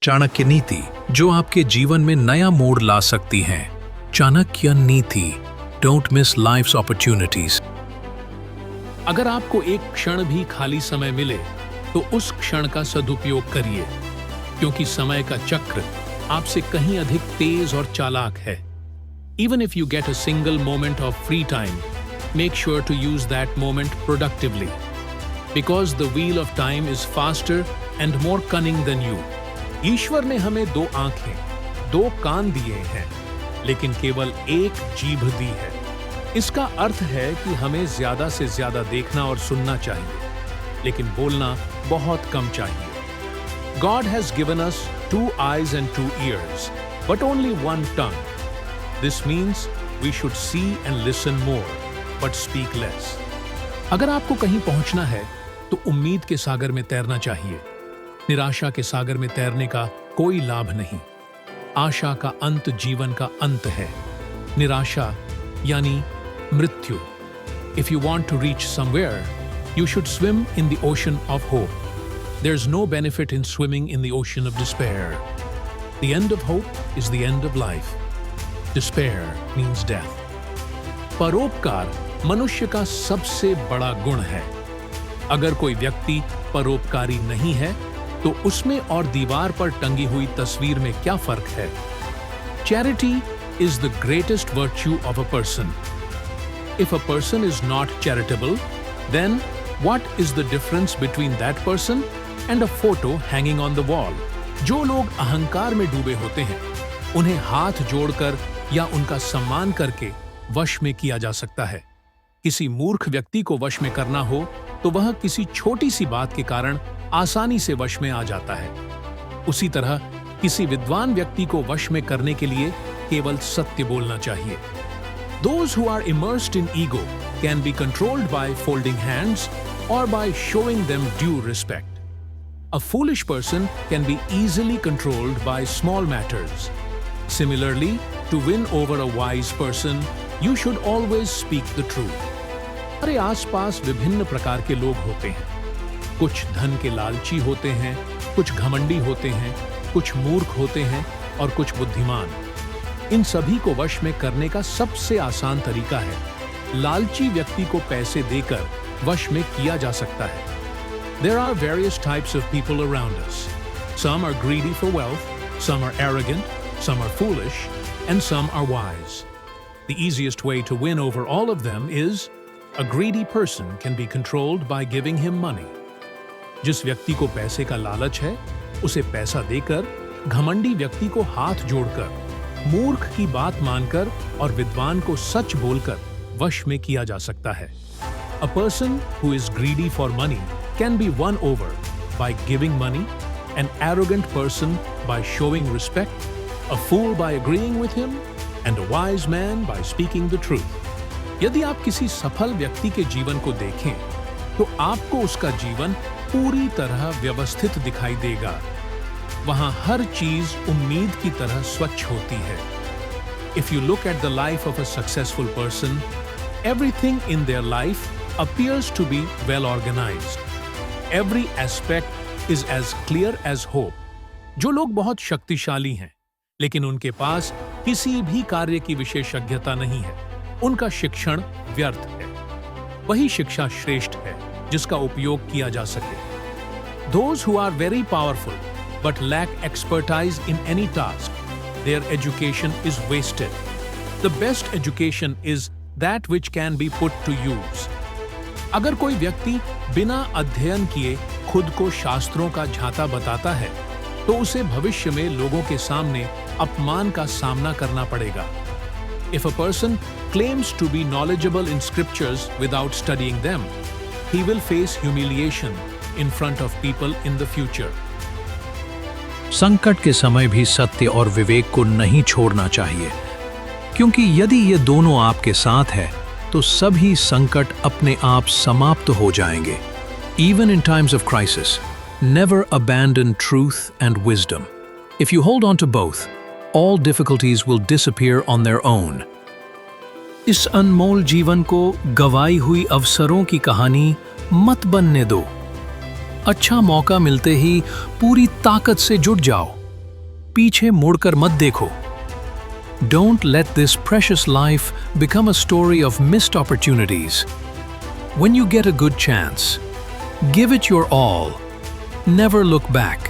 चाणक्य नीति, जो आपके जीवन में नया मोड़ ला सकती हैं। चाणक्य नीति, डोंट मिस लाइफ्स अपॉर्चुनिटीज। अगर आपको एक क्षण भी खाली समय मिले तो उस क्षण का सदुपयोग करिए, क्योंकि समय का चक्र आपसे कहीं अधिक तेज और चालाक है। Even if you get a single moment of free time, make sure to use that moment productively. Because the wheel of time is faster and more cunning than you. ईश्वर ने हमें 2 आंखें, 2 कान दिए हैं, लेकिन केवल एक जीभ दी है। इसका अर्थ है कि हमें ज्यादा से ज्यादा देखना और सुनना चाहिए, लेकिन बोलना बहुत कम चाहिए। God has given us 2 eyes and 2 ears, but only 1 tongue. This means we should see and listen more, but speak less. अगर आपको कहीं पहुंचना है तो उम्मीद के सागर में तैरना चाहिए। निराशा के सागर में तैरने का कोई लाभ नहीं। आशा का अंत जीवन का अंत है। निराशा यानी मृत्यु। If you want to reach somewhere, you should swim in the ocean of hope. There's no benefit in swimming in the ocean of despair. The end of hope is the end of life. Despair means death. परोपकार मनुष्य का सबसे बड़ा गुण है। अगर कोई व्यक्ति परोपकारी नहीं है तो उसमें और दीवार पर टंगी हुई तस्वीर में क्या फर्क है? Charity is the greatest virtue of a person. If a person is not charitable, then what is the difference between that person and a photo hanging on the wall? जो लोग अहंकार में डूबे होते हैं, उन्हें हाथ जोड़कर या उनका सम्मान करके वश में किया जा सकता है। किसी मूर्ख व्यक्ति को वश में करना हो तो वह किसी छोटी सी बात के कारण आसानी से वश में आ जाता है। उसी तरह किसी विद्वान व्यक्ति को वश में करने के लिए केवल सत्य बोलना चाहिए। Those who are immersed in ego can be controlled by folding hands or by showing them due respect. A foolish person can be easily controlled by small matters. Similarly, to win over a wise person, you should always speak the truth. हमारे आसपास विभिन्न प्रकार के लोग होते हैं। कुछ धन के लालची होते हैं, कुछ घमंडी होते हैं, कुछ मूर्ख होते हैं और कुछ बुद्धिमान। इन सभी को वश में करने का सबसे आसान तरीका है लालची व्यक्ति को पैसे देकर वश में किया जा सकता है। There are various types of people around us. Some are greedy for wealth, some are arrogant, some are foolish, and some are wise. The easiest way to win over all of them is a greedy person can be controlled by giving him money. जिस व्यक्ति को पैसे का लालच है, उसे पैसा देकर, घमंडी व्यक्ति को हाथ जोड़कर, मूर्ख की बात मानकर और विद्वान को सच बोलकर वश में किया जा सकता है। A person who is greedy for money can be won over by giving money, an arrogant person by showing respect, a fool by agreeing with him, and a wise man by speaking the truth. यदि आप किसी सफल व्यक्ति के जीवन को देखें, तो आपको उसका जीवन पूरी तरह व्यवस्थित दिखाई देगा। वहां हर चीज उम्मीद की तरह स्वच्छ होती है। If you look at the life of a successful person, everything in their life appears to be well organized. Every aspect is as clear as hope. जो लोग बहुत शक्तिशाली हैं, लेकिन उनके पास किसी भी कार्य की विशेषज्ञता नहीं है, उनका शिक्षण व्यर्थ है। वही शिक्षा श्रेष्ठ है जिसका उपयोग किया जा सके। Those who are very powerful but lack expertise in any task, their education is wasted. The best education is that which can be put to use. अगर कोई व्यक्ति बिना अध्ययन किए खुद को शास्त्रों का झांता बताता है, तो उसे भविष्य में लोगों के सामने अपमान का सामना करना पड़ेगा। If a person claims to be knowledgeable in scriptures without studying them, he will face humiliation in front of people in the future. संकट के समय भी सत्य और विवेक को नहीं छोड़ना चाहिए, क्योंकि यदि ये दोनों आपके साथ है तो सभी संकट अपने आप समाप्त हो जाएंगे। Even in times of crisis, never abandon truth and wisdom. If you hold on to both, all difficulties will disappear on their own. इस अनमोल जीवन को गवाई हुई अवसरों की कहानी मत बनने दो। अच्छा मौका मिलते ही पूरी ताकत से जुट जाओ पीछे मुड़कर मत देखो। Don't let this precious life become a story of missed opportunities. When you get a good chance, give it your all. Never look back.